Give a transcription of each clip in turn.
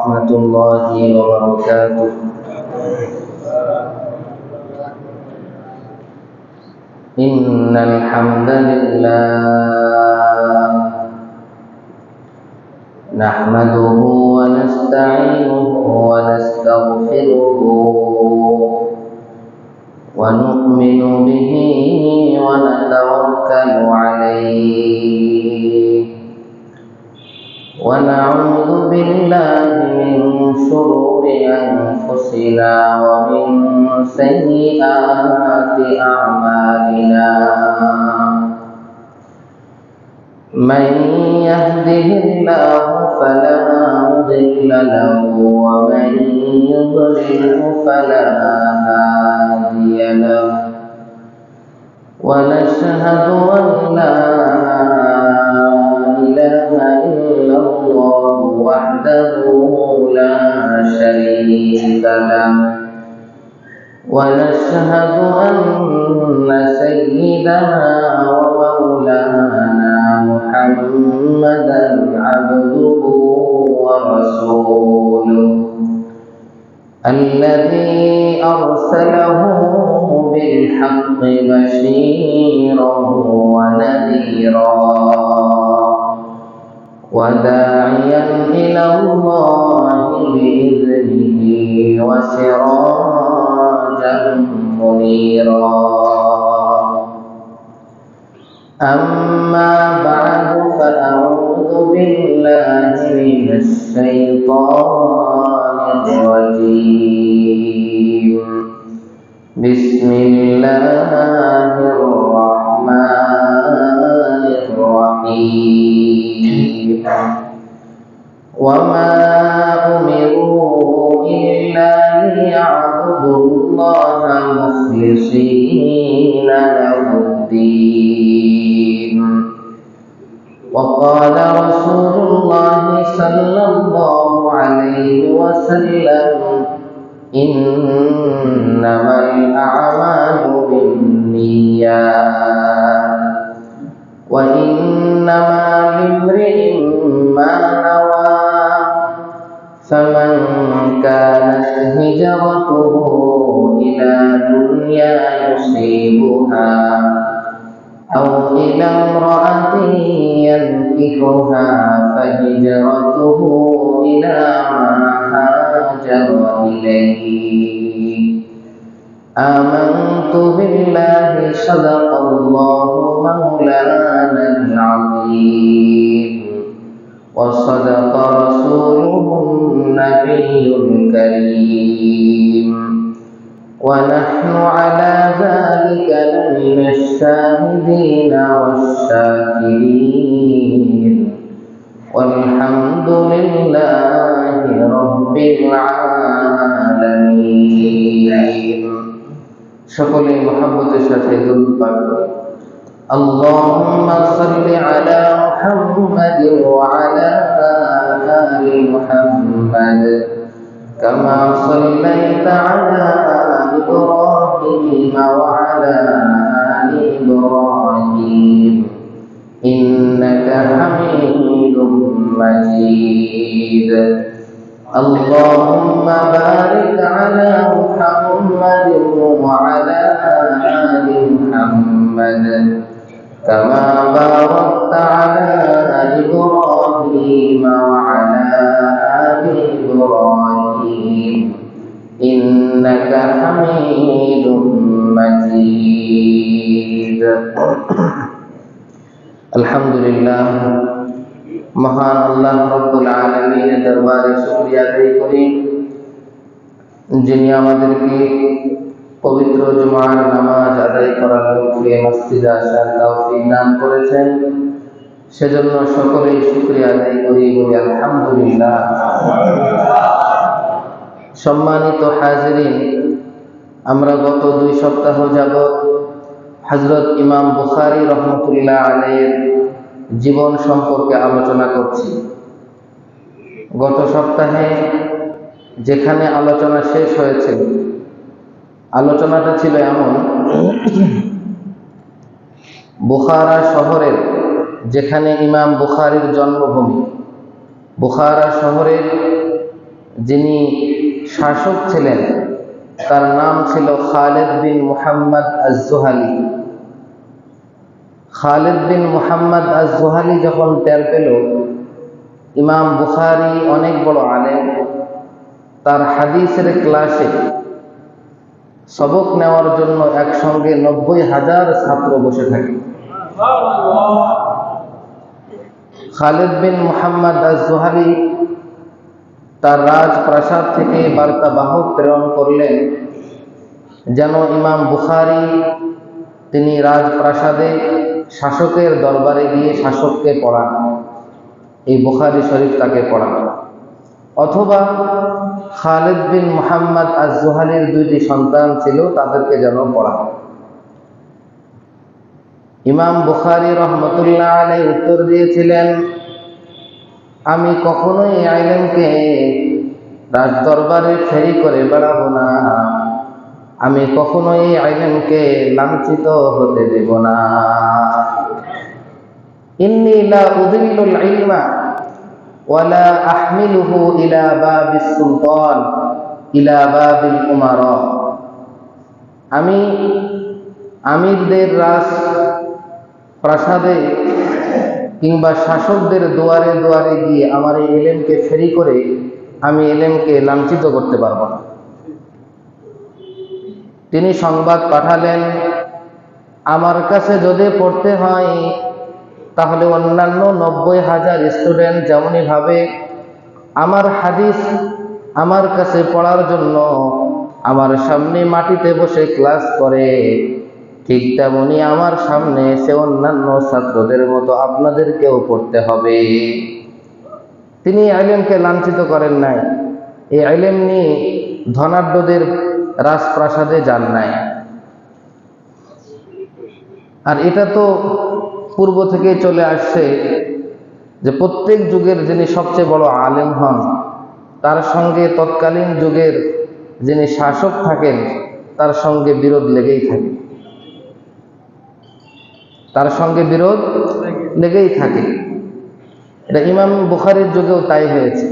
ورحمة الله وبركاته. إن الحمد لله نحمده ونستعينه ونستغفره ونؤمن به ونتوكل عليه ونعوذ بالله من شرور أنفسنا ومن سيئات أعمالنا. من يهده الله فلا مضل له ومن يضلل فلا هادي له. ونشهد أن لا إله إلا الله وحده لا شريك له. ونشهد أن سيدنا ومولانا محمدا عبده ورسوله الذي أرسله بالحق بشيرا ونذيرا وداعيا إلى الله بإذنه وسراجا منيرا. أما بعد فأعوذ بالله من الشيطان الرجيم. بسم الله الرحمن الرحيم. وما أمروا إلا ليعبدوا الله مخلصين له الدين. وقال رسول الله صلى الله عليه وسلم إنما الأعمال بالنيات وإنما لامرئ ما نوى. فمن كانت هجرته إلى دنيا يصيبها أو إلى امرأة ينكحها فهجرته إلى ما هاجر إليه. آمنت بالله صدق الله مولانا العظيم وصدق رسوله النبي الكريم ونحن على ذلك لمن الشاهدين والشاكرين والحمد لله رب العالمين. সকলে মুহাম্মদের সাথে দরুদ পাঠ করি। اللهم صل على محمد وعلى آل محمد كما صليت على إبراهيم وعلى آل إبراهيم إنك حميد مجيد. اللهم بارك على محمد وعلى آل محمد كما باركت على إبراهيم وعلى آل إبراهيم إنك حميد مجيد. الحمد لله মহান আল্লাহ রব্বুল আলামিনের দরবারে শুকরিয়া আদায় করি যিনি আমাদেরকে পবিত্র জুমার নামাজ আদায় করার লক্ষ্যে মসজিদে আসার তৌফিক দান করেছেন। সেজন্য সকলেই শুকরিয়া আদায় করি, বলি আলহামদুলিল্লাহ। সম্মানিত হাজিরিন, আমরা গত 2 সপ্তাহ যাবত হযরত ইমাম বুখারী রহমতুল্লাহ আলাইহির জীবন সম্পর্কে আলোচনা করছি। গত সপ্তাহে যেখানে আলোচনা শেষ হয়েছে, আলোচনাটা ছিল এমন, বুখারা শহরের যেখানে ইমাম বুখারীর জন্মভূমি, বুখারা শহরের যিনি শাসক ছিলেন তার নাম ছিল খালিদ বিন মুহাম্মদ আজ-জুহালি। খালিদ বিন মুহাম্মদ আজ-জুহালি যখন টের পেল ইমাম বুখারী অনেক বড় আলেম, তার হাদিসের ক্লাসে সবক নেওয়ার জন্য একসঙ্গে 90,000 ছাত্র বসে থাকে। খালিদ বিন মুহাম্মদ আজ-জুহালি তার রাজপ্রাসাদ থেকে বার্তাবাহক প্রেরণ করলেন যেন ইমাম বুখারী তিনি রাজপ্রাসাদে শাসকের দরবারে গিয়ে শাসককে পড়ান, এই বুখারী শরীফ তাকে পড়ান। অথবা খালিদ বিন মুহাম্মদ আজ-জুহালির 2টি সন্তান ছিল, তাদেরকে যেন পড়ান। ইমাম বুখারী রহমতুল্লাহ আলাইহি উত্তর দিয়েছিলেন, আমি কখনোই এই ইলমকে রাজদরবারে ফেরি করে বেড়াবো না, আমি কখনোই এই ইলমকে লাঞ্ছিত হতে দেব না। ইন্নী লা উযিল্লুল ইলমা ওয়া লা আহমিলুহু ইলা বাবিস সুলতান ইলা বাবিল উমারা। আমি আমিরদের রাজ প্রাসাদে কিংবা শাসকদের দুয়ারে দুয়ারে গিয়ে আমার এই ইলমকে ফেরি করে আমি ইলমকে লাঞ্ছিত করতে পারবো না। তিনি সংবাদ পাঠালেন, আমার কাছে যদি পড়তে হয় তাহলে অন্যান্য 90,000 স্টুডেন্ট যেমনই ভাবে আমার হাদিস আমার কাছে পড়ার জন্য আমার সামনে মাটিতে বসে ক্লাস করে, ঠিক তেমনি আমার সামনে এসে অন্যান্য ছাত্রদের মতো আপনাদেরকেও পড়তে হবে। তিনি ইলমকে লাঞ্ছিত করেন নাই, এই ইলম নিয়ে ধনাঢ্যদের রাজপ্রাসাদে যান নাই। আর এটা তো পূর্ব থেকে চলে আসছে যে প্রত্যেক যুগের যিনি সবচেয়ে বড় আলেম হন তার সঙ্গে তৎকালীন যুগের যিনি শাসক থাকেন তার সঙ্গে বিরোধ লেগেই থাকে, তার সঙ্গে বিরোধ লেগেই থাকে। এটা ইমাম বুখারীর যুগেও তাই হয়েছে।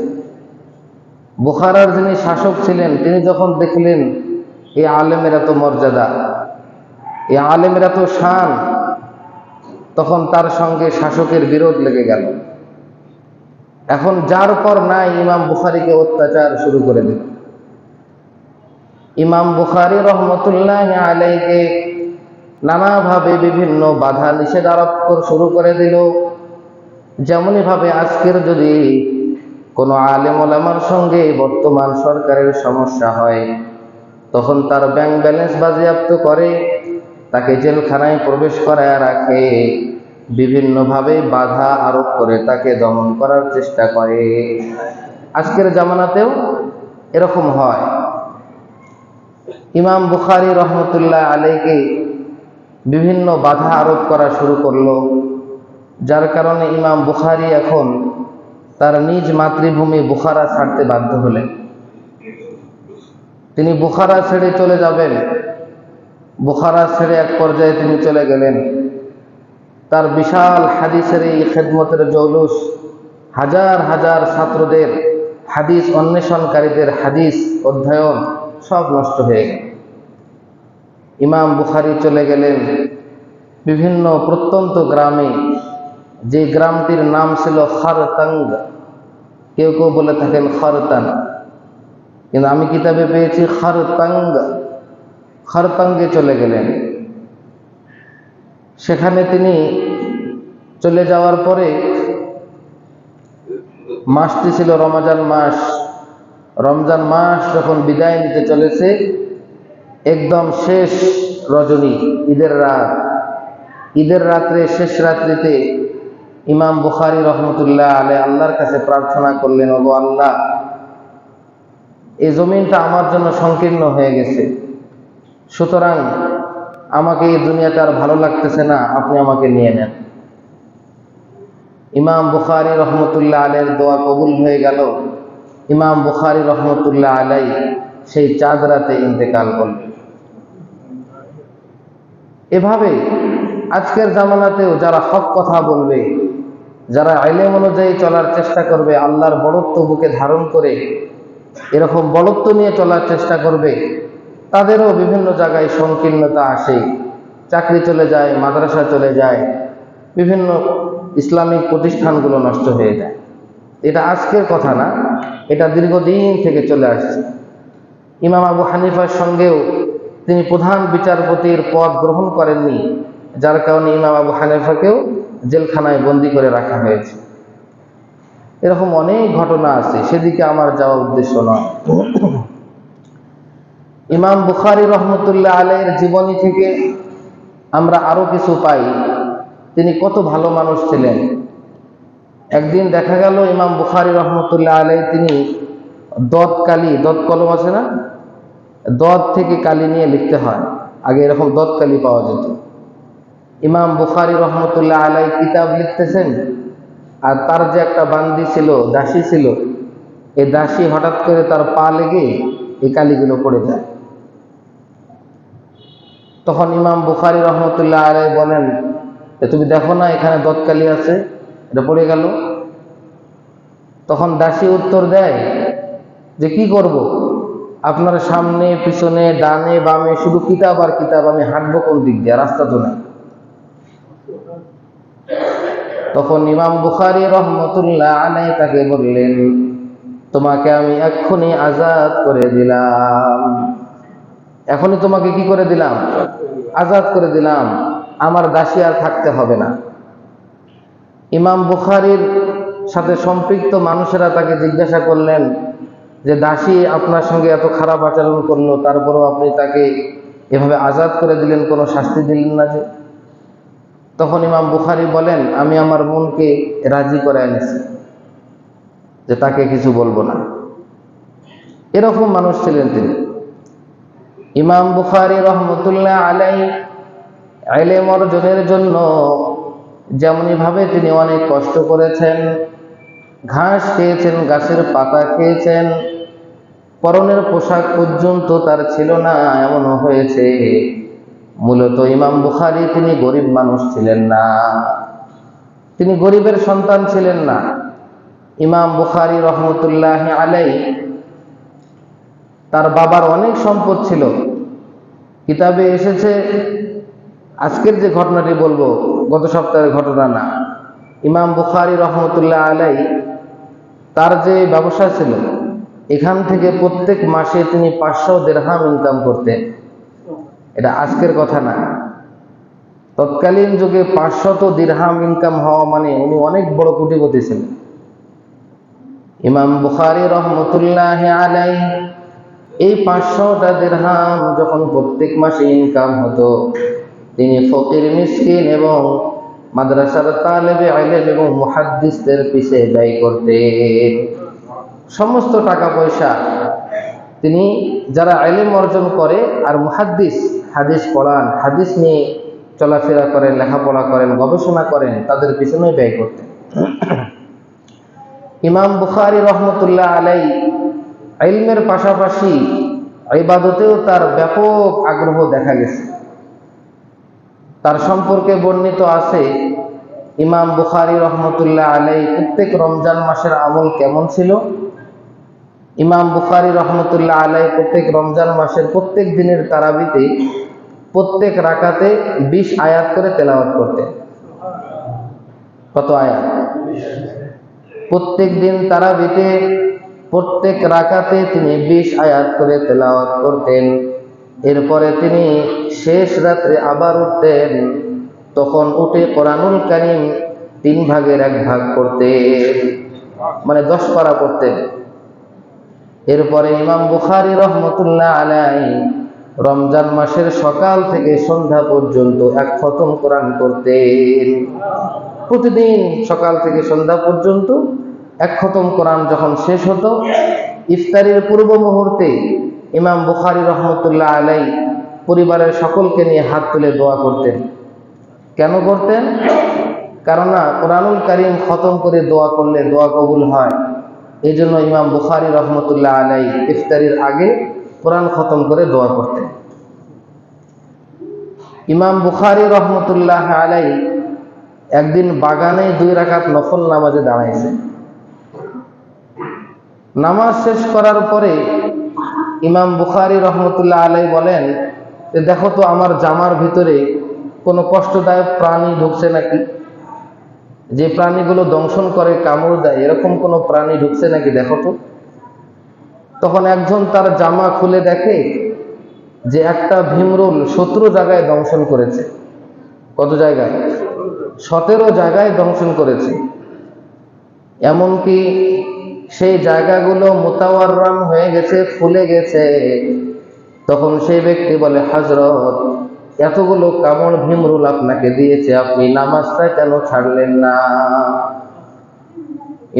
বুখারার যিনি শাসক ছিলেন তিনি যখন দেখলেন এই আলেমের এত মর্যাদা, এই আলেমের এত শান, তখন তার সঙ্গে শাসকের বিরোধ লেগে গেল। এখন যার পর নাই ইমাম বুখারীকে অত্যাচার শুরু করে দিল। ইমাম বুখারী রহমতুল্লাহ আলাইহিকে নানাভাবে বিভিন্ন বাধা নিষেধ আরোপ শুরু করে দিল। যেমনই ভাবে আজকের যদি কোনো আলেম ওলামার সঙ্গে বর্তমান সরকারের সমস্যা হয় তখন তার ব্যাংক ব্যালেন্স বাজেয়াপ্ত করে, তাকে জেলখানায় প্রবেশ করায় রাখে, বিভিন্নভাবে বাধা আরোপ করে তাকে দমন করার চেষ্টা করে। আজকের জামানাতেও এরকম হয়। ইমাম বুখারী রহমতুল্লাহ আলাইহিকে বিভিন্ন বাধা আরোপ করা শুরু করলো, যার কারণে ইমাম বুখারী এখন তার নিজ মাতৃভূমি বুখারা ছাড়তে বাধ্য হলেন। তিনি বুখারা ছেড়ে চলে যাবেন। বুখারা ছেড়ে এক পর্যায়ে তিনি চলে গেলেন। তার বিশাল হাদিসের এই খেদমতের জৌলুস হাজার হাজার ছাত্রদের হাদিস অন্বেষণকারীদের হাদিস অধ্যয়ন সব নষ্ট হয়ে গেল। ইমাম বুখারী চলে গেলেন বিভিন্ন প্রত্যন্ত গ্রামে, যে গ্রামটির নাম ছিল খারতাঙ্গ, কেউ কেউ বলে থাকেন খারতান, কিন্তু আমি কিতাবে পেয়েছি খারতাঙ্গ। খারতাঙ্গে চলে গেলেন। সেখানে তিনি চলে যাওয়ার পরে মাসটি ছিল রমজান মাস। রমজান মাস যখন বিদায় নিতে চলেছে, একদম শেষ রজনী, ঈদের রাত, ঈদের রাত্রে শেষ রাত্রিতে ইমাম বুখারী রহমতুল্লাহ আলাইহি আল্লাহর কাছে প্রার্থনা করলেন, ওগো আল্লাহ, এই জমিনটা আমার জন্য সংকীর্ণ হয়ে গেছে, সুতরাং আমাকে এই দুনিয়াতে আর ভালো লাগতেছে না, আপনি আমাকে নিয়ে নেন। ইমাম বুখারী রহমতুল্লাহ আলাইহির দোয়া কবুল হয়ে গেল। ইমাম বুখারী রহমতুল্লাহ আলাইহি সেই চাঁদ রাতে ইন্তেকাল করলেন। এভাবে আজকের জামানাতেও যারা হক কথা বলবে, যারা ইলম অনুযায়ী চলার চেষ্টা করবে, আল্লাহর বড়ত্ব বুকে ধারণ করে এরকম বলত্ব নিয়ে চলার চেষ্টা করবে, তাদেরও বিভিন্ন জায়গায় সংকীর্ণতা আসে, চাকরি চলে যায়, মাদ্রাসা চলে যায়, বিভিন্ন ইসলামিক প্রতিষ্ঠানগুলো নষ্ট হয়ে যায়। এটা আজকের কথা না, এটা দীর্ঘদিন থেকে চলে আসছে। ইমাম আবু হানিফার সঙ্গেও তিনি প্রধান বিচারপতির পদ গ্রহণ করেননি, যার কারণে ইমাম আবু হানিফাকেও জেলখানায় বন্দি করে রাখা হয়েছে। এরকম অনেক ঘটনা আছে, সেদিকে আমার যাওয়া উদ্দেশ্য নয়। ইমাম বুখারী রহমতুল্লাহ আলাইহির জীবনী থেকে আমরা আরো কিছু পাই, তিনি কত ভালো মানুষ ছিলেন। একদিন দেখা গেল ইমাম বুখারী রহমতুল্লাহ আলাইহি তিনি দত কলম আছে না, দত থেকে কালি নিয়ে লিখতে হয়, আগে এরকম দত কালি পাওয়া যেত। ইমাম বুখারী রহমতুল্লাহ আলাইহি কিতাব লিখতেছেন, আর তার যে একটা বান্দি ছিল, দাসী ছিল, এই দাসী হঠাৎ করে তার পা লেগে এই কালিগুলো পড়ে যায়। তখন ইমাম বুখারী রহমতুল্লাহ আলাইহি বলেন, তুমি দেখো না এখানে দতকালি আছে, এটা পড়ে গেল। তখন দাসী উত্তর দেয় যে কি করব, আপনার সামনে পিছনে ডানে বামে শুধু কিতাব আর কিতাব, আমি হাঁটবো কোন দিক দিয়ে, রাস্তা তো নাই। তখন ইমাম বুখারী রহমতুল্লাহ আলাইহি তাকে বললেন, তোমাকে আমি এক্ষুনি আজাদ করে দিলাম, এখনই তোমাকে কি করে দিলাম, আজাদ করে দিলাম, আমার দাসী আর থাকতে হবে না। ইমাম বুখারীর সাথে সম্পৃক্ত মানুষেরা তাকে জিজ্ঞাসা করলেন যে দাসী আপনার সঙ্গে এত খারাপ আচরণ করলো, তারপরেও আপনি তাকে এভাবে আজাদ করে দিলেন, কোনো শাস্তি দিলেন না যে? তখন ইমাম বুখারী বলেন, আমি আমার মনকে রাজি করে এনেছি যে তাকে কিছু বলবো না। এরকম মানুষ ছিলেন তিনি। ইমাম বুখারী রহমতুল্লাহ আলাইহি ইলম অর্জনের জন্য যেমনি ভাবে তিনি অনেক কষ্ট করেছেন, ঘাস খেয়েছেন, গাছের পাতা খেয়েছেন, পরনের পোশাক পর্যন্ত তার ছিল না, এমনও হয়েছে মূলত ইমাম বুখারী তিনি গরিব মানুষ ছিলেন না, তিনি গরিবের সন্তান ছিলেন না। ইমাম বুখারী রহমতুল্লাহ আলাইহি তার বাবার অনেক সম্পদ ছিল। কিতাবে এসেছে, আজকের যে ঘটনাটি বলবো গত সপ্তাহের ঘটনা না, ইমাম বুখারী রহমতুল্লাহ আলাইহি তার যে ব্যবসা ছিল, এখান থেকে প্রত্যেক মাসে তিনি 500 দিরহাম ইনকাম করতেন। এটা আজকের কথা না, তৎকালীন যুগে 500 দিরহাম ইনকাম হওয়া মানে উনি অনেক বড় কোটিপতি ছিলেন। ইমাম বুখারী রহমতুল্লাহ আলাইহি এই 500টা দিরহাম যখন প্রত্যেক মাসে ইনকাম হতো, তিনি ফকির মিসকিন এবং মাদ্রাসার তালেবে ইলম এবং মুহাদ্দিসদের পিছে ব্যয় করতেন। সমস্ত টাকা পয়সা তিনি যারা ইলম অর্জন করে আর মুহাদ্দিস, হাদিস পড়ান, হাদিস নিয়ে চলাফেরা করেন, লেখাপড়া করেন, গবেষণা করেন, তাদের পিছনে ব্যয় করতেন। ইমাম বুখারী রহমতুল্লাহ আলাইহি ইলমের পাশাপাশি ইবাদতেও তার ব্যাপক আগ্রহ দেখা গেছে। তার সম্পর্কে বর্ণিত আছে, ইমাম বুখারী রহমতুল্লাহ আলাইহি প্রত্যেক রমজান মাসের আমল কেমন ছিল, ইমাম বুখারী রহমতুল্লাহ আলাইহি প্রত্যেক রমজান মাসের প্রত্যেক দিনের তারাবিতে প্রত্যেক রাকাতে 20 আয়াত করে তেলাওয়াত করতেন। কত আয়াত? প্রত্যেক দিন তারাবিতে প্রত্যেক রাকাতে তিনি 20 আয়াত করে তেলাওয়াত করতেন। এরপরে তিনি শেষ রাত্রে আবার উঠতেন, তখন উঠে কোরআনুল কারীম 3 ভাগের 1 ভাগ করতেন, মানে 10 পারা পড়তেন। এরপরে ইমাম বুখারী রহমতুল্লাহ আলাইহি রমজান মাসের সকাল থেকে সন্ধ্যা পর্যন্ত 1 খতম কোরআন করতেন। প্রতিদিন সকাল থেকে সন্ধ্যা পর্যন্ত 1 খতম কোরআন যখন শেষ হতো, ইফতারির পূর্ব মুহূর্তে ইমাম বুখারী রহমতুল্লাহ আলাইহি পরিবারের সকলকে নিয়ে হাত তুলে দোয়া করতেন। কেন করতেন? কারণ কোরআনুল কারীম খতম করে দোয়া করলে দোয়া কবুল হয়। এই জন্য ইমাম বুখারী রহমতুল্লাহ আলাইহি ইফতারির আগে কোরআন খতম করে দোয়া করতেন। ইমাম বুখারী রহমতুল্লাহ আলাইহি একদিন বাগানে 2 রাকাত নফল নামাজে দাঁড়াইছে। নামাজ শেষ করার পরে ইমাম বুখারী রহমতুল্লাহ আলাইহি বলেন যে দেখো তো আমার জামার ভিতরে কোনো কষ্টদায়ক প্রাণী ঢুকছে নাকি, যে প্রাণীগুলো দংশন করে, কামড় দেয়, এরকম কোনো প্রাণী ঢুকছে নাকি দেখো তো। তখন একজন তার জামা খুলে দেখে যে একটা ভীমরুল 17 জায়গায় দংশন করেছে। কত জায়গায়? 17 জায়গায় দংশন করেছে। এমনকি সেই জায়গাগুলো মুতাওয়াররাম হয়ে গেছে, ফুলে গেছে। তখন সেই ব্যক্তি বলে, হযরত, এতগুলো কামড় ভীমরুল আপনাকে দিয়েছে, আপনি নামাজটা কেন ছাড়লেন না?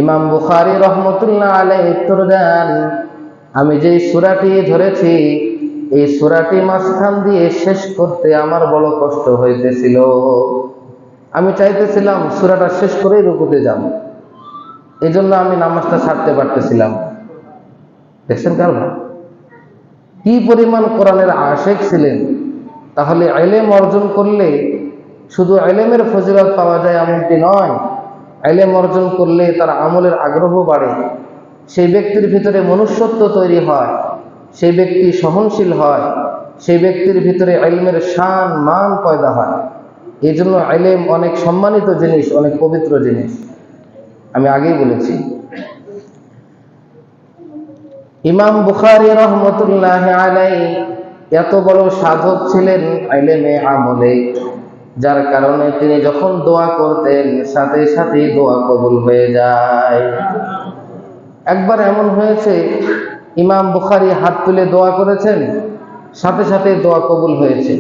ইমাম বুখারী রহমতুল্লাহ আলাইহি উত্তর দেন, আমি যেই সূরাটি ধরেছি এই সূরাটি মাঝখান দিয়ে শেষ করতে আমার বড় কষ্ট হইতেছিল। আমি চাইতেছিলাম সূরাটা শেষ করেই রুকুতে যাব, এই জন্য আমি নামাজটা ছাড়তে পারতেছিলাম। দেখছেন কারণ কি পরিমাণ কোরআনের আশিক ছিলেন। তাহলে ইলম অর্জন করলে শুধু ইলমের ফজিলত পাওয়া যায় এমনটি নয়, ইলম অর্জন করলে তার আমলের আগ্রহ বাড়ে, সেই ব্যক্তির ভিতরে মনুষ্যত্ব তৈরি হয়, সেই ব্যক্তি সহনশীল হয়, সেই ব্যক্তির ভিতরে ইলমের শান মান পয়দা হয়। এই জন্য ইলম অনেক সম্মানিত জিনিস, অনেক পবিত্র জিনিস। আমি আগেই বলেছি ইমাম বুখারী রহমতুল্লাহ আলাইহি এত বড় সাধক ছিলেন ইলমে আমলে, যার কারণে তিনি যখন দোয়া করতেন সাথে সাথে দোয়া কবুল হয়ে যায়। একবার এমন হয়েছে ইমাম বুখারী হাত তুলে দোয়া করেছেন, সাথে সাথে দোয়া কবুল হয়েছে,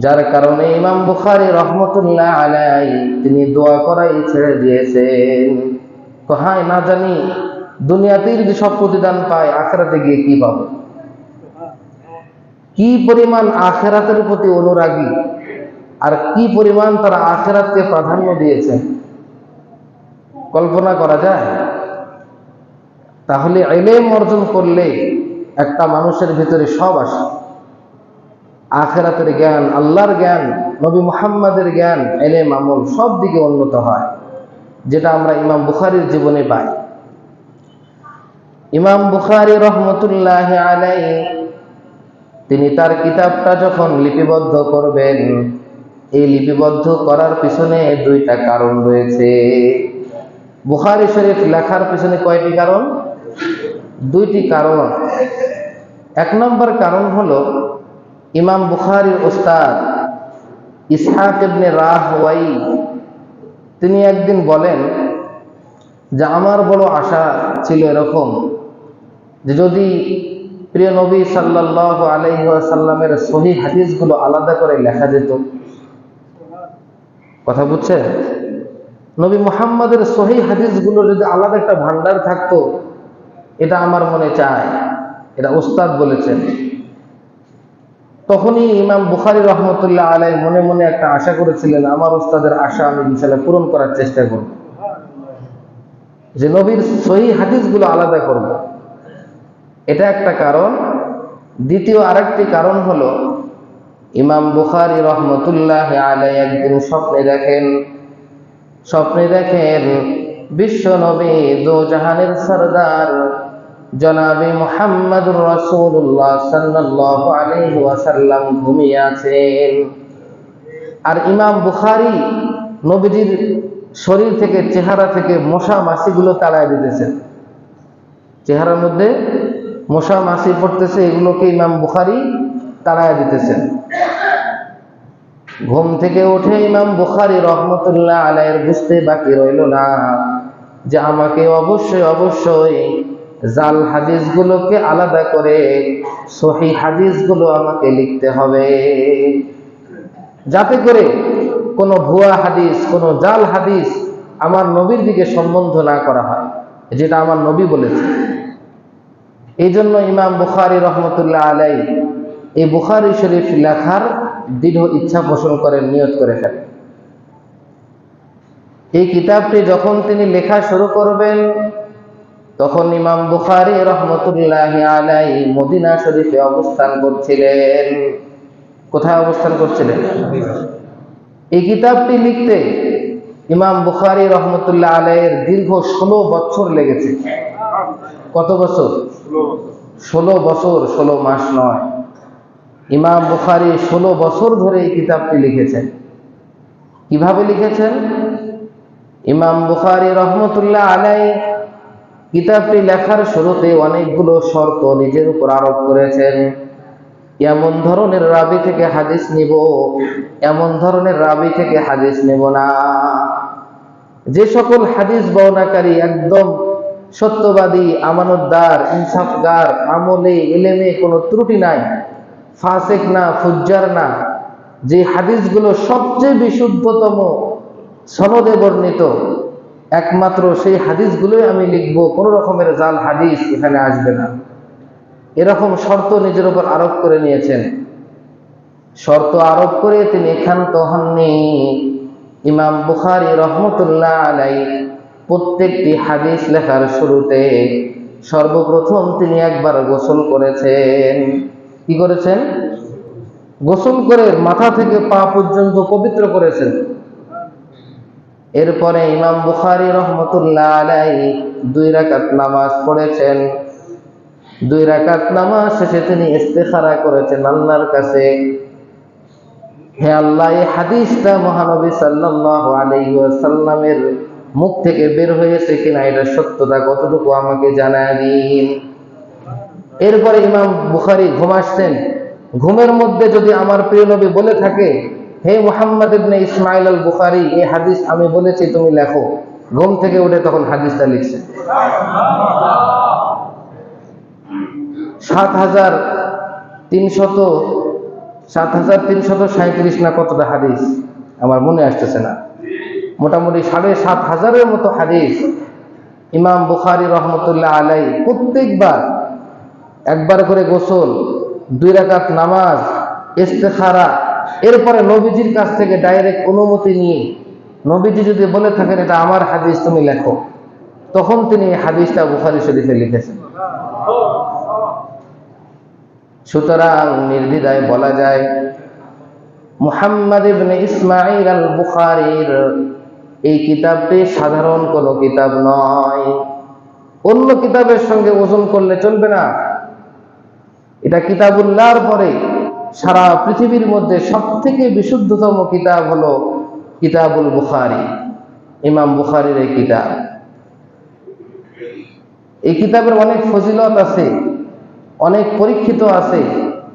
যার কারণে ইমাম বুখারী রহমতুল্লাহ আলাইহি তিনি দোয়া করাই ছেড়ে দিয়েছেন। তো হায়, না জানি দুনিয়াতেই যদি সব প্রতিদান পায়, আখিরাতে গিয়ে কি পাবে। কি পরিমাণ আখিরাতের প্রতি অনুরাগী আর কি পরিমাণ তারা আখিরাতকে প্রাধান্য দিয়েছে, কল্পনা করা যায়? তাহলে ইলম অর্জন করলে একটা মানুষের ভিতরে সব আসে, আখিরাতের জ্ঞান, আল্লাহর জ্ঞান, নবী মুহাম্মাদের জ্ঞান, ইলম আমল সব দিকে উন্নত হয়, যেটা আমরা ইমাম বুখারীর জীবনে পাই। ইমাম বুখারী রহমতুল্লাহ আলাইহি তিনি তার কিতাবটা যখন লিপিবদ্ধ করবেন, এই লিপিবদ্ধ করার পিছনে দুইটা কারণ রয়েছে। বুখারী শরীফ লেখার পিছনে কয়টি কারণ? দুইটি কারণ। এক নম্বর কারণ হলো ইমাম বুখারীর উস্তাদ ইসহাক ইবনে রাহওয়াই তিনি একদিন বলেন যে আমার বড় আশা ছিল এরকম যে যদি প্রিয় নবী সাল্লাল্লাহু আলাইহি ওয়াসাল্লামের সহিহ হাদিসগুলো আলাদা করে লেখা যেত। কথা বুঝছেন? নবী মুহাম্মাদের সহিহ হাদিসগুলো যদি আলাদা একটা ভান্ডার থাকতো, এটা আমার মনে চায়। এটা উস্তাদ বলেছেন। তখনই ইমাম বুখারী রহমতুল্লাহ আলাইহি মনে মনে একটা আশা করেছিলেন, আমার উস্তাদের আশা আমি ইনশাআল্লাহ পূরণ করার চেষ্টা করব, যে নবীর সহিহ হাদিসগুলো আলাদা করব। এটা একটা কারণ। দ্বিতীয় আরেকটি কারণ হলো ইমাম বুখারী রহমতুল্লাহ আলাইহি একদিন স্বপ্নে দেখেন বিশ্ব নবী দো জাহানের সরদার জনাবে মুহাম্মদুর রাসূলুল্লাহ সাল্লাল্লাহু আলাইহি ওয়াসাল্লাম ঘুমিয়ে আছেন, আর ইমাম বুখারী নবীজির শরীর থেকে, চেহারা থেকে মশা মাছিগুলো তাড়ায় দিতেছেন। চেহারার মধ্যে মশা মাছি পড়তেছে, এগুলোকে ইমাম বুখারী তাড়ায় দিতেছেন। ঘুম থেকে উঠে ইমাম বুখারী রহমতুল্লাহ আলাইহির বুঝতে বাকি রইল না যে আমাকে অবশ্যই জাল হাদিসগুলোকে আলাদা করে সহিহ হাদিসগুলো আমাকে লিখতে হবে, যাতে করে কোনো ভুয়া হাদিস, কোনো জাল হাদিস আমার নবীর দিকে সম্বন্ধ না করা হয়, যেটা আমার নবী বলেছে। এই জন্য ইমাম বুখারী রহমতুল্লাহ আলাইহি এই বুখারী শরীফ লেখার দৃঢ় ইচ্ছা পোষণ করেন, নিয়ত করে ফেলেন। এই কিতাবটি যখন তিনি লেখা শুরু করবেন, তখন ইমাম বুখারী রহমতুল্লাহ আলাইহি মদিনা শরীফে অবস্থান করছিলেন। কোথায় অবস্থান করছিলেন? এই কিতাবটি লিখতে ইমাম বুখারী রহমতুল্লাহ আলাইহির দীর্ঘ 16 বছর লেগেছে। কত বছর? 16 বছর, 16 মাস নয়। ইমাম বুখারী 16 বছর ধরে এই কিতাবটি লিখেছেন। কিভাবে লিখেছেন? ইমাম বুখারী রহমতুল্লাহ আলাইহি কিতাবটি লেখার শুরুতে অনেকগুলো শর্ত নিজের উপর আরোপ করেছেন। এমন ধরনের রাবি থেকে হাদিস নিব, এমন ধরনের রাবি থেকে হাদিস নেব না। যে সকল হাদিস বর্ণনাকারী একদম সত্যবাদী, আমানতদার, ইনসাফগার, আমলে ইলমে কোনো ত্রুটি নাই, ফাসিক না, ফুজ্জার না, যে হাদিসগুলো সবচেয়ে বিশুদ্ধতম সনদে বর্ণিত, একমাত্র সেই হাদিসগুলোই আমি লিখব, কোনো রকমের জাল হাদিস এখানে আসবে না। এরকম শর্ত নিজের উপর আরোপ করে নিয়েছেন। শর্ত আরোপ করে তিনি ক্ষান্ত হননি। ইমাম বুখারী রহমতুল্লাহ আলাইহি প্রত্যেকটি হাদিস লেখার শুরুতে সর্বপ্রথম তিনি একবার গোসল করেছেন। কি করেছেন? গোসল করে মাথা থেকে পা পর্যন্ত পবিত্র করেছেন। এরপরে ইমাম বুখারী রহমতুল্লাহ আলাইহি 2 রাকাত নামাজ পড়েছেন। 2 রাকাত নামাজ শেষে তিনি ইস্তেখারা করেছেন আল্লাহর কাছে, হে আল্লাহ, এই হাদিসটা মহানবী সাল্লাল্লাহু আলাইহি ওয়াসাল্লামের মুখ থেকে বের হয়েছে কিনা, এটা সত্যতা কতটুকু আমাকে জানায় দিন। এরপরে ইমাম বুখারী ঘুম আসতেন। ঘুমের মধ্যে যদি আমার প্রিয় নবী বলে থাকে, হে মুহাম্মদ ইবনে ইসমাইল আল বুখারী, এই হাদিস আমি বলেছি, তুমি লেখো, ঘুম থেকে উঠে তখন হাদিসটা লিখছে। 7337 না কতটা হাদিস আমার মনে আসতেছে না, মোটামুটি 7500-এর মতো হাদিস ইমাম বুখারী রহমতুল্লাহ আলাইহি প্রত্যেকবার একবার করে গোসল, 2 রাকাত নামাজ, ইস্তেখারা, এরপরে নবীজির কাছ থেকে ডাইরেক্ট অনুমতি নিয়ে, নবীজি যদি বলে থাকেন এটা আমার হাদিস, তুমি লেখো, তখন তিনি হাদিসটা বুখারী শরীফে লিখেছেন। সুতরাং নির্দ্বিধায় বলা যায় মুহাম্মদ ইবনে ইসমাইল আল বুখারীর এই কিতাবটি সাধারণ কোনো কিতাব নয়। অন্য কিতাবের সঙ্গে ওজন করলে চলবে না। এটা কিতাবুল্লাহর পরে সারা পৃথিবীর মধ্যে সবথেকে বিশুদ্ধতম কিতাব হলো কিতাবুল বুখারী, ইমাম বুখারীর এই কিতাব। এই কিতাবের অনেক ফজিলত আছে, অনেক পরীক্ষিত আছে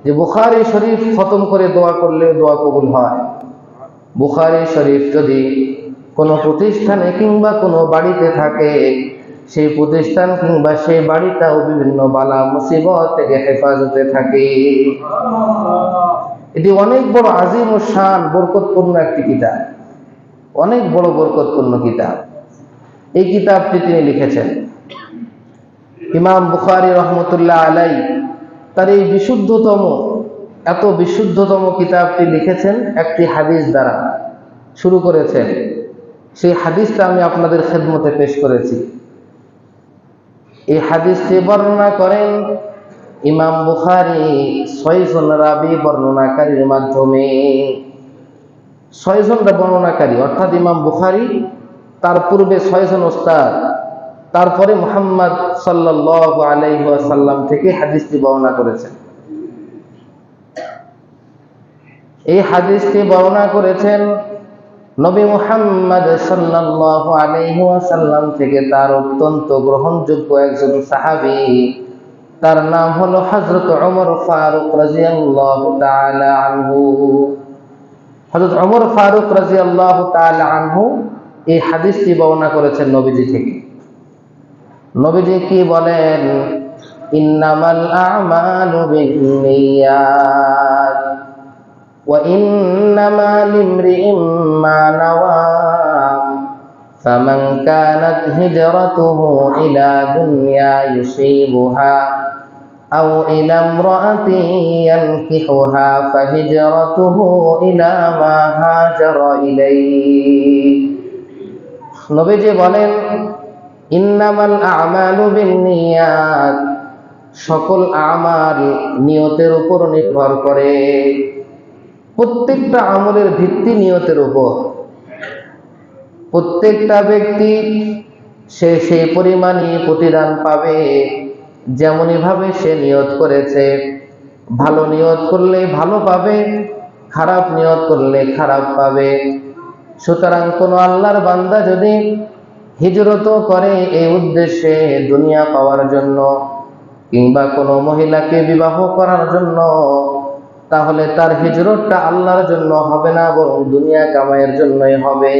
যে বুখারী শরীফ খতম করে দোয়া করলে দোয়া কবুল হয়। বুখারী শরীফ যদি কোনো প্রতিষ্ঠানে কিংবা কোনো বাড়িতে থাকে, সেই প্রতিষ্ঠান কিংবা সেই বাড়িটাও বিভিন্ন বালা মুসিবত থেকে হেফাজতে থাকে। এটি অনেক বড় আজিম ও শান বরকতপূর্ণ একটি কিতাব, অনেক বড় বরকতপূর্ণ কিতাব। এই কিতাবটি তিনি লিখেছেন। ইমাম বুখারী রহমতুল্লাহ আলাইহি তার এই বিশুদ্ধতম, এত বিশুদ্ধতম কিতাবটি লিখেছেন একটি হাদিস দ্বারা। শুরু করেছেন, সেই হাদিসটা আমি আপনাদের খেদমতে পেশ করেছি। এই হাদিসটি বর্ণনা করেন ইমাম বুখারী 6 জন রাবী বর্ণনাকারীর মাধ্যমে। 6 জন বর্ণনাকারী, অর্থাৎ ইমাম বুখারী, তার পূর্বে 6 জন ওস্তাদ, তারপরে মুহাম্মদ সাল্লাল্লাহু আলাইহি ওয়াসাল্লাম থেকে হাদিসটি বর্ণনা করেছেন। এই হাদিসটি বর্ণনা করেছেন নবী মুহাম্মদ সাল্লাল্লাহু আলাইহি ওয়াসাল্লাম থেকে তার অত্যন্ত গ্রহণযোগ্য একজন সাহাবী, তার নাম হলো হযরত ওমর ফারুক রাদিয়াল্লাহু তাআলা আনহু। হযরত ওমর ফারুক রাদিয়াল্লাহু তাআলা আনহু এই হাদিসটি বর্ণনা করেছেন নবীজি থেকে। নবীজি কি বলেন? ইন্নামাল আ'মালু বিন্নিয়াত ওয়া ইন্নামা লিমরিইম মা নাওয়া ফামান কানাত হিজরাতুহু ইলা দুনিয়া ইউসিবুহা আও ইলা ইমরাআতিন ইয়ানকিহুহা ফাহিজরাতুহু ইলা মা হাজারা ইলাইহি। নবীজি বলেন, ইন্নামাল আ'মালু বিন্নিয়াত, সকল আমাল নিয়তের উপর নির্ভর করে। প্রত্যেকটা আমলের ভিত্তি নিয়তের উপর। প্রত্যেকটা ব্যক্তি সে সেই পরিমাণই প্রতিদান পাবে যেমনই ভাবে সে নিয়ত করেছে। ভালো নিয়ত করলে ভালো পাবে, খারাপ নিয়ত করলে খারাপ পাবে। সুতরাং কোনো আল্লাহর বান্দা যদি হিজরত করে এই উদ্দেশ্যে দুনিয়া পাওয়ার জন্য কিংবা কোনো মহিলাকে বিবাহ করার জন্য, তাহলে তার হিজরতটা আল্লাহর জন্য হবে না, বরং দুনিয়া কামাইয়ের জন্যই হবে।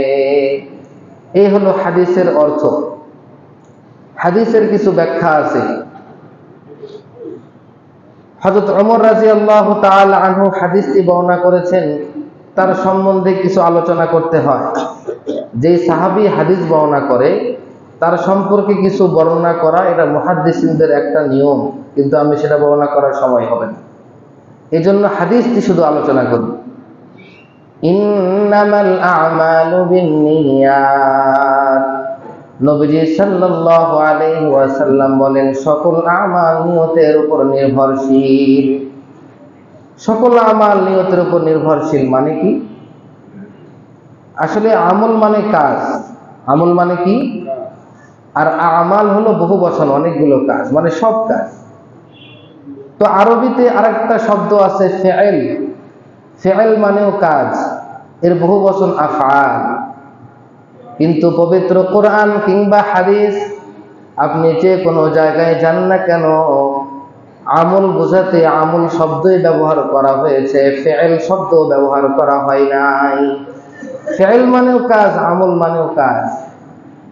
এই হলো হাদিসের অর্থ। হাদিসের কিছু ব্যাখ্যা আছে। হযরত ওমর রাদিয়াল্লাহু তাআলা আনহু হাদিসটি বর্ণনা করেছেন, তার সম্বন্ধে কিছু আলোচনা করতে হয়। যেই সাহাবী হাদিস বর্ণনা করে তার সম্পর্কে কিছু বর্ণনা করা, এটা মুহাদ্দিসিনদের একটা নিয়ম, কিন্তু আমি সেটা বর্ণনা করার সময় হবে না। এজন্য হাদিসটি শুধু আলোচনা করি। ইন্নামাল আ'মালু বিন্নিয়াত, নবীজি সাল্লাল্লাহু আলাইহি ওয়াসাল্লাম বলেন, সকল আমাল নিয়তের উপর নির্ভরশীল। সকল আমাল নিয়তের উপর নির্ভরশীল মানে কি? আসলে আমল মানে কাজ, আমল মানে কি? আর আমাল হলো বহু বচন, অনেকগুলো কাজ, মানে সব কাজ। তো আরবিতে আরেকটা শব্দ আছে ফেয়েল। ফেয়েল মানেও কাজ, এর বহু বচন আফআল। কিন্তু পবিত্র কোরআন কিংবা হাদিস আপনি যে কোনো জায়গায় যান না কেন, আমল বোঝাতে আমল শব্দই ব্যবহার করা হয়েছে, ফেয়েল শব্দ ব্যবহার করা হয় নাই। ফেয়েল মানেও কাজ, আমল মানেও কাজ।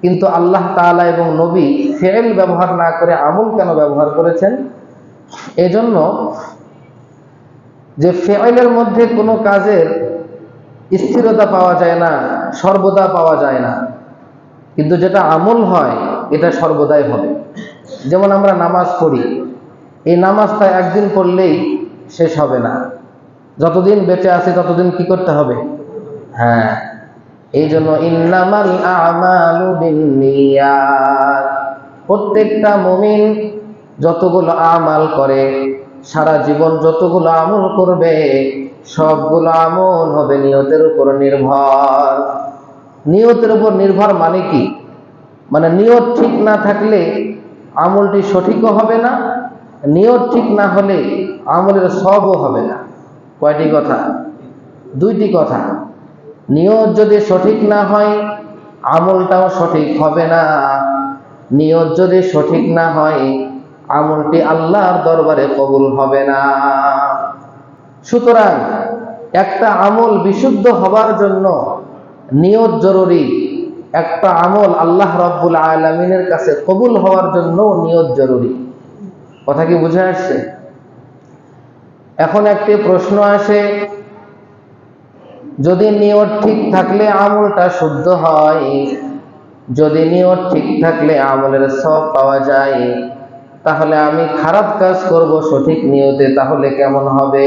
কিন্তু আল্লাহ তাআলা এবং নবী ফেয়েল ব্যবহার না করে আমল কেন ব্যবহার করেছেন? এজন্য যে ফেয়েলের মধ্যে কোনো কাজের স্থিরতা পাওয়া যায় না, সর্বদা পাওয়া যায় না, কিন্তু যেটা আমল হয় এটা সর্বদাই হবে। যেমন আমরা নামাজ পড়ি, এই নামাজটা একদিন পড়লেই শেষ হবে না, যতদিন বেঁচে আছে ততদিন কি করতে হবে? হ্যাঁ, এই জন্য ইন্নামাল আ'মালু বিন্নিয়াত, প্রত্যেকটা মুমিন যতগুলো আমাল করে, সারা জীবন যতগুলো আমল করবে, সবগুলো আমল হবে নিয়তের উপর নির্ভর। নিয়তের উপর নির্ভর মানে কি? মানে নিয়ত ঠিক না থাকলে আমলটি সঠিকও হবে না, নিয়ত ঠিক না হলে আমলের সবও হবে না। কয়টি কথা? দুইটি কথা। নিয়ত যদি সঠিক না হয় আমলটাও সঠিক হবে না, নিয়ত যদি সঠিক না হয় আমলটি আল্লাহর দরবারে কবুল হবে না। সুতরাং একটা আমল বিশুদ্ধ হবার জন্য নিয়ত জরুরি, একটা আমল আল্লাহ রাব্বুল আলামিনের কাছে কবুল হওয়ার জন্য নিয়ত জরুরি। কথা কি বুঝে আসছে? এখন একটি প্রশ্ন আসে, যদি নিয়ত ঠিক থাকলে আমলটা শুদ্ধ হয়, যদি নিয়ত ঠিক থাকলে আমলের সওয়াব পাওয়া যায়, তাহলে আমি খারাপ কাজ করব সঠিক নিয়তে, তাহলে কেমন হবে?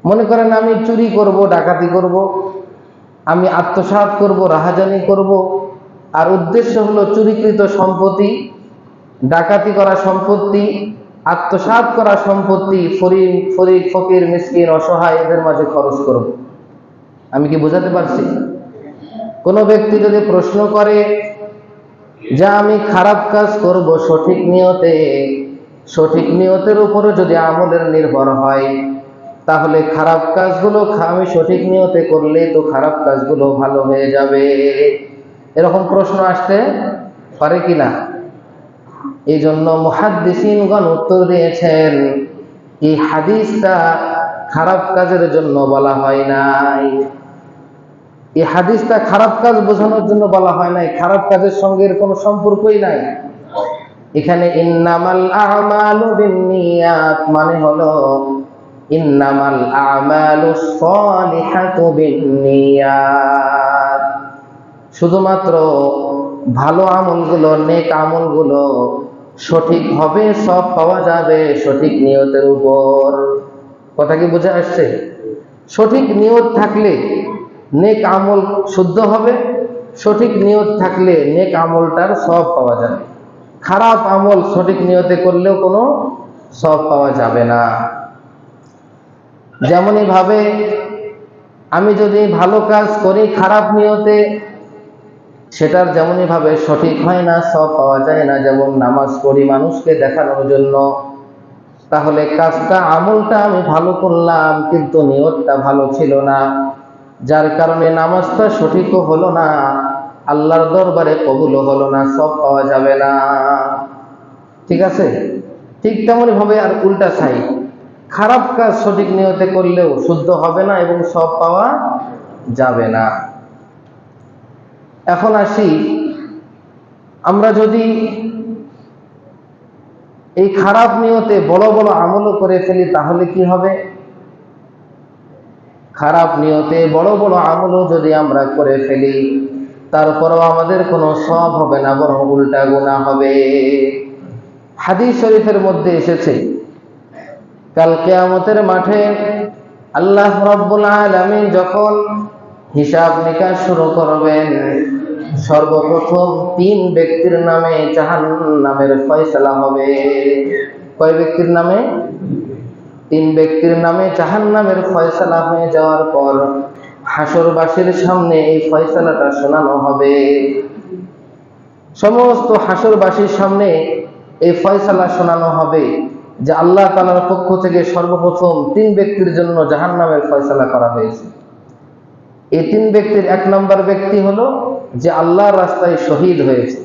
মনে করেন আমি চুরি করব, ডাকাতি করব, আমি আত্মসাৎ করব, রাহাজানি করব, আর উদ্দেশ্য হলো চুরিকৃত সম্পত্তি, ডাকাতি করা সম্পত্তি, আত্মসাৎ করা সম্পত্তি ফরিদ ফকির মিসকিন অসহায় এদের মাঝে খরচ করব। আমি কি বোঝাতে পারছি? কোন ব্যক্তি যদি প্রশ্ন করে যে আমি খারাপ কাজ করব সঠিক নিয়তে, সঠিক নিয়তের উপরে যদি আমলের নির্ভর হয়, তাহলে খারাপ কাজগুলো আমি সঠিক নিয়তে করলে তো খারাপ কাজগুলো ভালো হয়ে যাবে, এরকম প্রশ্ন আসতে পারে কিনা? এই জন্য মুহাদ্দিসিনগণ উত্তর দিয়েছেন, এই হাদিসটা খারাপ কাজের জন্য বলা হয় নাই। এই হাদিসটা খারাপ কাজ বোঝানোর জন্য বলা হয় নাই, খারাপ কাজের সঙ্গে এর কোনো সম্পর্কই নাই। এখানে ইন্নামাল আ'মালু বিন্নিয়াত মানে হলো ইন্নামাল আ'মালুস সালিহাতু বিন্নিয়াত, শুধুমাত্র ভালো আমলগুলো, নেক আমলগুলো সঠিক হবে, সব পাওয়া যাবে সঠিক নিয়তের উপর। কথা কি বুঝে আসছে? সঠিক নিয়ত থাকলে নেক আমল শুদ্ধ হবে, সঠিক নিয়ত থাকলে নেক আমলটার সব পাওয়া যাবে। খারাপ আমল সঠিক নিয়তে করলেও কোনো সব পাওয়া যাবে না। যেমনই ভাবে আমি যদি ভালো কাজ করি খারাপ নিয়তে, সেটার যেমনই ভাবে সঠিক হয় না, সব পাওয়া যায় না। যেমন নামাজ পড়ি মানুষকে দেখানোর জন্য, তাহলে কাজটা আমলটা আমি ভালো করলাম কিন্তু নিয়তটা ভালো ছিল না, যার কারণে নামাজটা সঠিকও হলো না, আল্লাহর দরবারে কবুলও হলো না, সব পাওয়া যাবে না। ঠিক আছে? ঠিক তেমনই ভাবে আর উল্টা সাইড, খারাপ কাজ সঠিক নিয়তে করলেও শুদ্ধ হবে না এবং সব পাওয়া যাবে না। এখন আসি, আমরা যদি এই খারাপ নিয়তে বড় বড় আমলও করে ফেলি তাহলে কি হবে? খারাপ নিয়তে বড় বড় আমলও যদি আমরা করে ফেলি, তারপরও আমাদের কোনো সওয়াব হবে না, বরং উল্টা গুনাহ হবে। হাদিস শরীফের মধ্যে এসেছে, কাল কিয়ামতের মাঠে আল্লাহ রাব্বুল আলামিন যখন হিসাব নিকাশ শুরু করবেন, সর্বপ্রথম 3 ব্যক্তির নামে জাহান্নামের ফয়সালা হবে। কয় ব্যক্তির নামে? 3 ব্যক্তির নামে জাহান্নামের ফয়সালা হয়ে যাওয়ার পর হাসরবাসীর সামনে এই ফয়সালাটা শোনানো হবে। সমস্ত হাসরবাসীর সামনে এই ফয়সালা শোনানো হবে যে আল্লাহ তাআলার পক্ষ থেকে সর্বপ্রথম 3 ব্যক্তির জন্য জাহান্নামের ফয়সালা করা হয়েছে। এই 3 ব্যক্তির 1 নম্বর ব্যক্তি হলো যে আল্লাহর রাস্তায় শহীদ হয়েছে।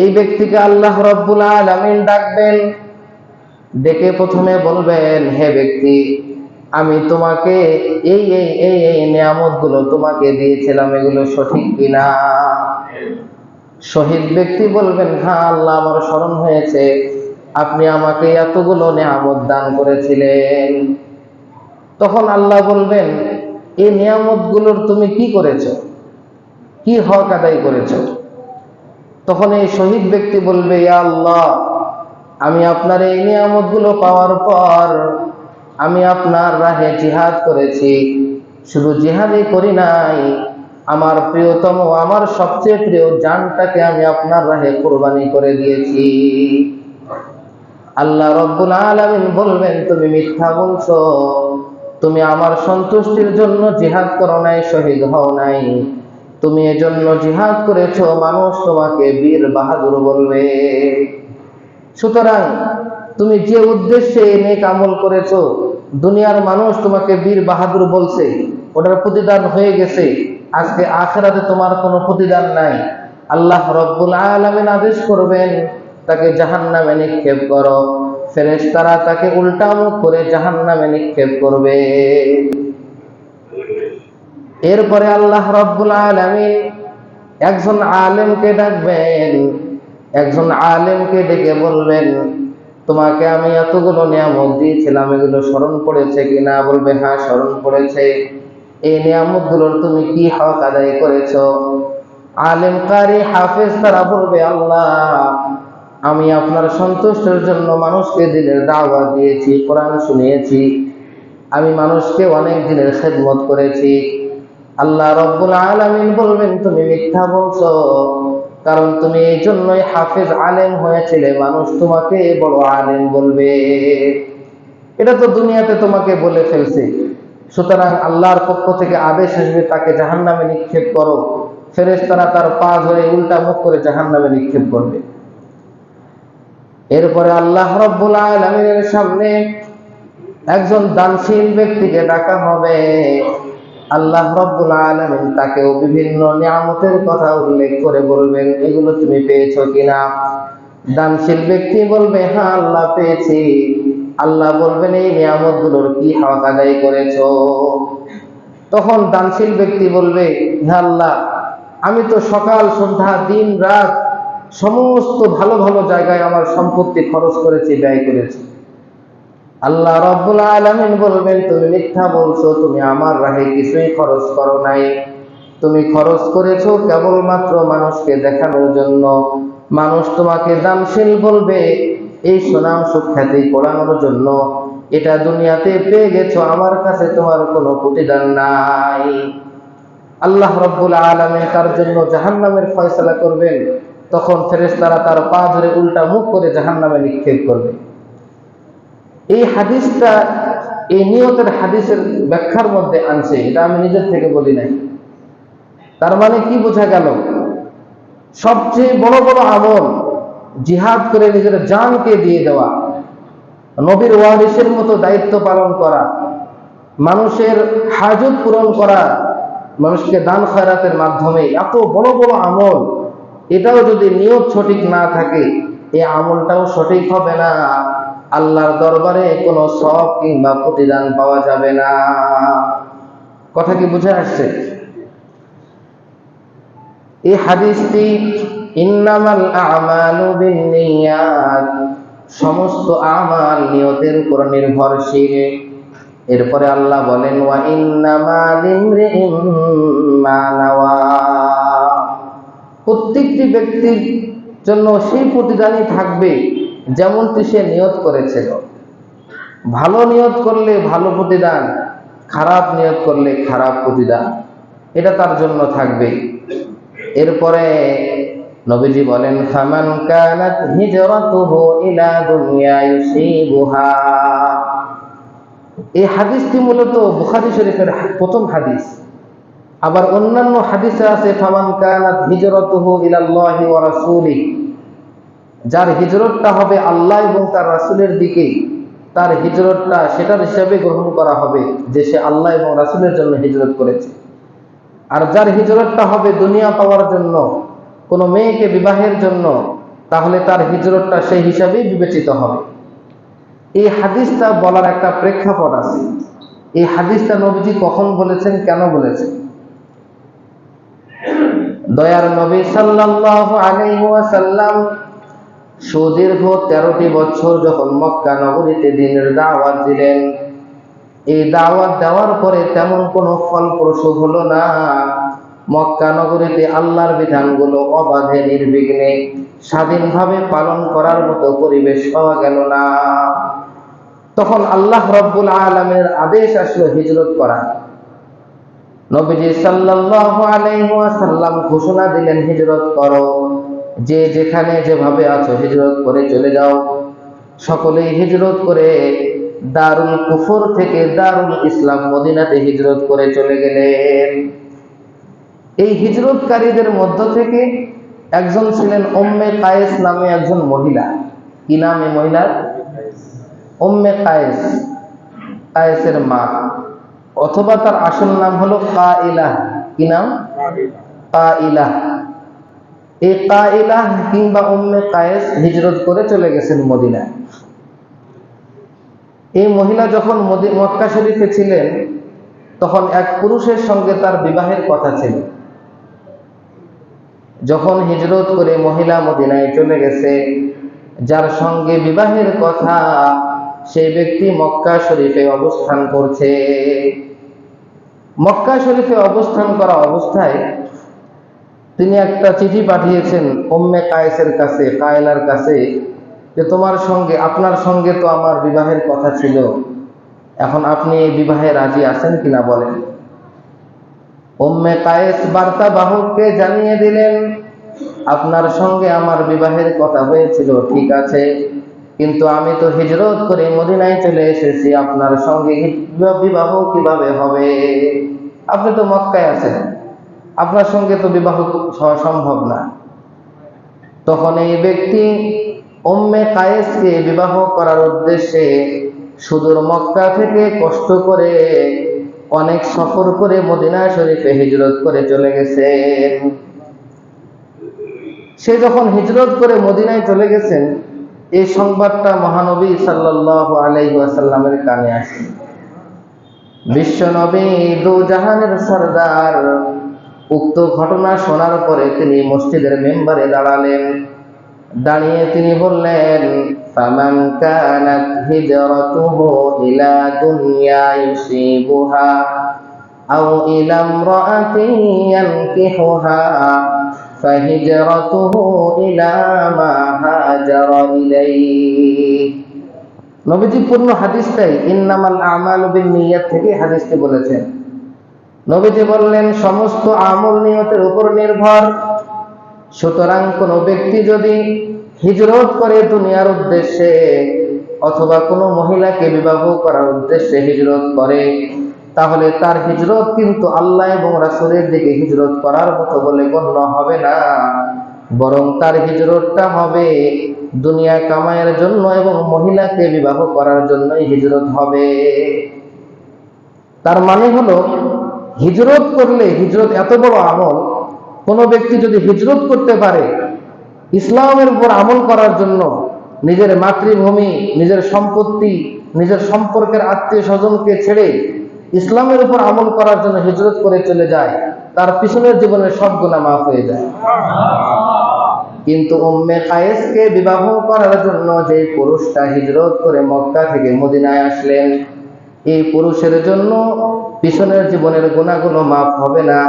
এই ব্যক্তিকে আল্লাহ রাব্বুল আলামিন ডাকবেন, ডেকে প্রথমে বলবেন, হে ব্যক্তি, আমি তোমাকে এই এই এই এই নিয়ামতগুলো তোমাকে দিয়েছিলাম, এগুলো সঠিক কিনা? শহীদ ব্যক্তি বলবেন, হ্যাঁ আল্লাহ, আমার স্মরণ হয়েছে, আপনি আমাকে এতগুলো নিয়ামত দান করেছিলেন। তখন আল্লাহ বলবেন, এই নিয়ামতগুলোর তুমি কি করেছো, কি হক আদায় করেছো? তখন এই শহীদ ব্যক্তি বলবে, ইয়া আল্লাহ, আমি আপনার এই নিয়ামতগুলো পাওয়ার পর আমি আপনার রাহে জিহাদ করেছি। শুধু জিহাদই করি নাই, আমার প্রিয়তম, আমার সবচেয়ে প্রিয় জানটাকে আমি আপনার রাহে কুরবানি করে দিয়েছি। আল্লাহ রাব্বুল আলামিন বলবেন, তুমি মিথ্যা বলছো, তুমি আমার সন্তুষ্টির জন্য জিহাদ করো নাই, শহীদ হও নাই, তুমি এজন্য জিহাদ করেছো, মানুষ তোমাকে বীর বাহাদুর বলবে। সুতরাং তুমি যে উদ্দেশ্যে নেক আমল করেছো, দুনিয়ার মানুষ তোমাকে বীর বাহাদুর বলছে, ওটার প্রতিদান হয়ে গেছে। আজকে আখিরাতে তোমার কোনো প্রতিদান নাই। আল্লাহ রাব্বুল আলামিন আদেশ করবেন, তাকে জাহান্নামে নিক্ষেপ করো। ফেরেশতারা তাকে উল্টা মুখ করে জাহান্নামে নিক্ষেপ করবে। এরপরে আল্লাহ রাব্বুল আলামিন একজন আলেমকে ডাকবেন, একজন আলেমকে ডেকে বলবেন, তোমাকে আমি এতগুলো নিয়ামত দিয়েছিলাম, এগুলো স্মরণ পড়েছে কিনা? বলবে, হ্যাঁ স্মরণ পড়েছে। এই নিয়ামতগুলোর তুমি কি হক আদায় করেছো? আলেম, কারি, হাফেজ তারা বলবে, আল্লাহ, আমি আপনার সন্তুষ্টির জন্য মানুষকে দিনের দাওয়াত দিয়েছি, কোরআন শুনিয়েছি, আমি মানুষকে অনেক দিনের খেদমত করেছি। আল্লাহ রাব্বুল আলামিন বলবেন, তুমি মিথ্যা বলছো, কারণ তুমি এই জন্যই হাফেজ আলেম হয়েছিলে, মানুষ তোমাকে বড় আলেম বলবে। এটা তো দুনিয়াতে তোমাকে বলে ফেলছে। সুতরাং আল্লাহর পক্ষ থেকে আদেশ আসবে, তাকে জাহান্নামে নিক্ষেপ করো। ফেরেশতারা তার পা ধরে উল্টা মুখ করে জাহান্নামে নিক্ষেপ করবে। এরপরে আল্লাহ রাব্বুল আলামিনের সামনে একজন দানশীল ব্যক্তিকে ডাকা হবে। আল্লাহ রাব্বুল আলামিন তাকেও বিভিন্ন নিয়ামতের কথা উল্লেখ করে বলবেন, এগুলো তুমি পেয়েছো কিনা? দানশীল ব্যক্তি বলবে, হ্যাঁ আল্লাহ, পেয়েছি। আল্লাহ বলবেন, এই নিয়ামতগুলোর কি হক আদায় করেছো? তখন দানশীল ব্যক্তি বলবে, হ্যাঁ আল্লাহ, আমি তো সকাল সন্ধ্যা দিন রাত সমস্ত ভালো ভালো জায়গায় আমার সম্পত্তি খরচ করেছি, ব্যয় করেছি। আল্লাহ রাব্বুল আলামিন বলবেন, তুমি মিথ্যা বলছো, তুমি আমার রাহে কিছুই খরচ করো নাই, তুমি খরচ করেছো কেবলমাত্র মানুষকে দেখানোর জন্য। মানুষ তোমাকে দানশীল বলবে, এই সুনাম সুখ্যাতি পড়ানোর জন্য। এটা দুনিয়াতে পেয়ে গেছো, আমার কাছে তোমার কোনো প্রতিদান নাই। আল্লাহ রাব্বুল আলামিন তার জন্য জাহান্নামের ফয়সালা করবেন। তখন ফেরেশতারা তার পা ধরে উল্টা মুখ করে জাহান্নামে নিক্ষেপ করবে। এই হাদিসটা এই নিয়তের হাদিসের ব্যাখ্যার মধ্যে আনছে, এটা আমি নিজের থেকে বলি নাই। তার মানে কি বোঝা গেল? সবচেয়ে বড় বড় আমল জিহাদ করে নিজের জানকে দিয়ে দেওয়া, নবীর ওয়ারিসের মতো দায়িত্ব পালন করা, মানুষের হাজত পূরণ করা, মানুষকে দান খয়রাতের মাধ্যমে, এত বড় বড় আমল, এটাও যদি নিয়ত সঠিক না থাকে এই আমলটাও সঠিক হবে না, আল্লাহর দরবারে কোনো সওয়াব কিংবা প্রতিদান পাওয়া যাবে না। কথা কি বুঝে আসছে? এই হাদিসটি ইন্নামাল আ'মালু বিন্নিয়াত, সমস্ত আমাল নিয়তের উপর নির্ভরশীল। এরপরে আল্লাহ বলেন ওয়া ইন্নামা লিমরিইম মা নাওয়া, প্রত্যেকটি ব্যক্তির জন্য সেই প্রতিদানই থাকবে যেমনটি সে নিয়ত করেছিল। ভালো নিয়ত করলে ভালো প্রতিদান, খারাপ নিয়ত করলে খারাপ প্রতিদান, এটা তার জন্য থাকবে। এরপরে নবীজি বলেন ফামান কানাত হিজরাতুহু ইলা দুনিয়া ইউসিবুহা। এই হাদিসটি মূলত বুখারী শরীফের প্রথম হাদিস। আবার অন্যান্য হাদিসে আছে ফামান কানাত হিজরাতুহু ইলাল্লাহি ওয়া রাসূলিহি, যার হিজরতটা হবে আল্লাহ এবং তার রাসূলের দিকে, তার হিজরতটা সেটার হিসাবে গ্রহণ করা হবে যে সে আল্লাহ এবং রাসূলের জন্য হিজরত করেছে। আর যার হিজরতটা হবে দুনিয়া পাওয়ার জন্য, কোনো মেয়েকে বিবাহের জন্য, তাহলে তার হিজরতটা সেই হিসাবেই বিবেচিত হবে। এই হাদিসটা বলার একটা প্রেক্ষাপট আছে। এই হাদিসটা নবীজি কখন বলেছেন, কেন বলেছেন? দয়ার নবী সাল্লাল্লাহু আলাইহি ওয়াসাল্লাম সুদীর্ঘ 13টি বছর যখন মক্কা নগরীতে দ্বীনের দাওয়াত দিলেন, এই দাওয়াত দেওয়ার পরে তেমন কোনো ফলপ্রসূ হলো না। মক্কা নগরীতে আল্লাহর বিধানগুলো অবাধে নির্বিঘ্নে স্বাধীনভাবে পালন করার মতো পরিবেশ পাওয়া গেল না। তখন আল্লাহ রাব্বুল আলামিনের আদেশ আসলো হিজরত করা। নবীজি সাল্লাল্লাহু আলাইহি ওয়াসাল্লাম ঘোষণা দিলেন হিজরত করো, যে যেখানে যেভাবে আছো হিজরত করে চলে যাও। সকলেই হিজরত করে দারুল কুফর থেকে দারুল ইসলাম মদিনাতে হিজরত করে চলে গেলেন। এই হিজরতকারীদের মধ্য থেকে একজন ছিলেন উম্মে কায়েস নামে একজন মহিলা। কি নাম এই মহিলার? উম্মে কায়েস, কায়েসের মা, অথবা তার আসল নাম হলো কাইলাহ। কি নাম? কাইলাহ। এই কাইলাহ কিংবা উম্মে কায়েস হিজরত করে চলে গেছেন মদিনায়। এই মহিলা যখন মক্কা শরীফে ছিলেন তখন এক পুরুষের সঙ্গে তার বিবাহের কথা ছিল। যখন হিজরত করে মহিলা মদিনায় চলে গেছে, যার সঙ্গে বিবাহের কথা সেই ব্যক্তি মক্কা শরীফে অবস্থান করছে। মক্কা শরীফে অবস্থান করা অবস্থায় তিনি একটা চিঠি পাঠিয়েছেন উম্মে কায়েসের কাছে, কায়লার কাছে, যে তোমার সঙ্গে, আপনার সঙ্গে তো আমার বিবাহের কথা ছিল, এখন আপনি এই বিবাহে রাজি আছেন কিনা বলেন। উম্মে কায়েস বার্তা বাহককে জানিয়ে দিলেন আপনার সঙ্গে আমার বিবাহের কথা হয়েছিল, ঠিক আছে, কিন্তু আমি তো হিজরত করে মদিনায় চলে এসেছি, আপনার সঙ্গে বিবাহ কিভাবে হবে? আপনি তো মক্কায় আছেন, আপনার সঙ্গে তো বিবাহ হওয়া সম্ভব না। তখন এই ব্যক্তি উম্মে কায়েসকে বিবাহ করার উদ্দেশ্যে সুদূর মক্কা থেকে কষ্ট করে অনেক সফর করে মদিনা শরীফে হিজরত করে চলে গেছেন। সে যখন হিজরত করে মদিনায় চলে গেছেন, এই সংবাদটা মহানবী সাল্লাল্লাহু আলাইহি ওয়াসাল্লামের কানে আসে। বিশ্বনবী দু জাহানের সরদার উক্ত ঘটনা শোনার পরে তিনি মসজিদের মেম্বারে দাঁড়ালেন। দাঁড়িয়ে তিনি বললেন ফামান কানাত হিজরাতুহু ইলা দুনিয়া ইউসিবুহা আও ইলা ইমরাআতিন ইয়ানকিহুহা ফাহিজরাতুহু ইলা মা হাজারা ইলাইহি। নবীজি পূর্ণ হাদিসটাই ইন্নামাল আমালু বিন্নিয়াত থেকে হাদিসটি বলেছেন। নবীজি বললেন সমস্ত আমল নিয়তের উপর নির্ভর। সুতরাং কোন ব্যক্তি যদি হিজরত করে দুনিয়ার উদ্দেশ্যে অথবা কোনো মহিলাকে বিবাহ করার উদ্দেশ্যে হিজরত করে, তাহলে তার হিজরত কিন্তু আল্লাহ এবং রাসূলের দিকে হিজরত করার মতো বলে গণ্য হবে না, বরং তার হিজরতটা হবে দুনিয়া কামাইয়ের জন্য এবং মহিলাকে বিবাহ করার জন্যই হিজরত হবে। তার মানে হলো, হিজরত করলে, হিজরত এত বড় আমল, কোন ব্যক্তি যদি হিজরত করতে পারে ইসলামের উপর আমল করার জন্য, নিজের মাতৃভূমি, নিজের সম্পত্তি, নিজের সম্পর্কের আত্মীয় স্বজনকে ছেড়ে ইসলামের উপর আমল করার জন্য হিজরত করে চলে যায়, তার পিছনের জীবনের সব গুনাহ মাফ হয়ে যায়। কিন্তু উম্মে কায়েসকে বিবাহ করার জন্য যে পুরুষটা হিজরত করে মক্কা থেকে মদিনায় আসলেন, এই পুরুষের জন্য পিছনের জীবনের গুনাহগুলো মাফ হবে না,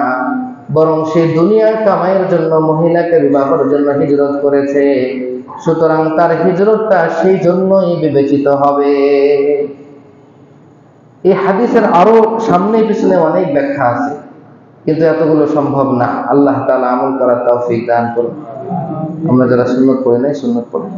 বরং সে দুনিয়ার কামাইয়ের জন্য মহিলাকে বিবাহের জন্য হিজরত করেছে, সুতরাং তার হিজরতটা সেই জন্যই বিবেচিত হবে। এই হাদিসের আরো সামনে পিছনে অনেক ব্যাখ্যা আছে, কিন্তু এতগুলো সম্ভব না। আল্লাহ তাআলা আমল করার তৌফিক দান করুন। আমরা যারা সুন্নাত পড়ি নাই সুন্নাত পড়ি।